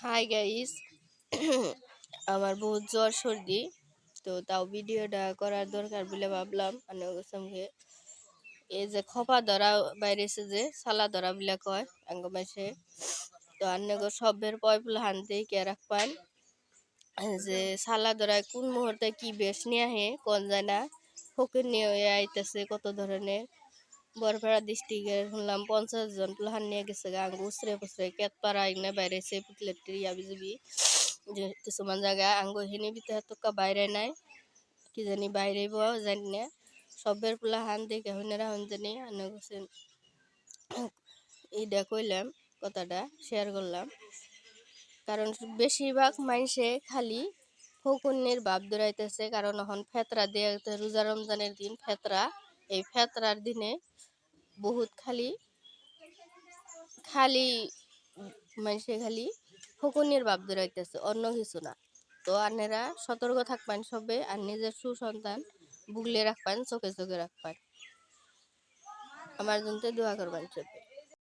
Hi guys. আমার বহুত জ্বর সর্দি, তো তাও ভিডিওটা করার দরকার বলে ভাবলাম। আপনাদের সঙ্গে এই যে খপা ধরা বাইরেছে, যে সালা ধরা বলে কয় আঙ্গ মাসে, তো আন্নগর সবের পয়পুল হানতেই কে রাখবেন যে সালা ধরায় কোন মুহূর্তে কি বেশ নিয়ে আহে কোন যায় না। ফকির নিয়ে আইতেছে কত ধরনের। বরপাড়া ডিস্ট্রিক্টের শুনলাম 50 জন প্লাহান নিয়ে গেছে গা, আঙ্গু উসরে পুসরে কেতপাড়া ইগনে বাইরেছে পুতলেটির ইয়াবিজবি যে কিছুমান জায়গা আঙ্গু হিনি ভিতরে তোকা বাইরে নাই, কি জানি বাইরে জানি না। সবের প্লাহান দেখে হইনারা হন জানি আনে গেছেন। এইটা কইলাম, কথাটা শেয়ার করলাম, কারণ বেশিরভাগ মানুষে খালি ফকুন্নির ভাব দৌড়াইতেছে। কারণ এখন ফেতরা দিয়ে রোজা রমজানের দিন ফেতরা, এই ফেতরার দিনে বহুত খালি খালি মানুষে খালি ফকুন্নির ভাব দৌড়াইতেছে, অন্য কিছু না। তো আনেরা সতর্ক থাকবেন সবে, আর নিজের সুসন্তান বুগলে রাখবেন, চোখে চোখে রাখবেন। আমার জন্য দোয়া করবেন সবে।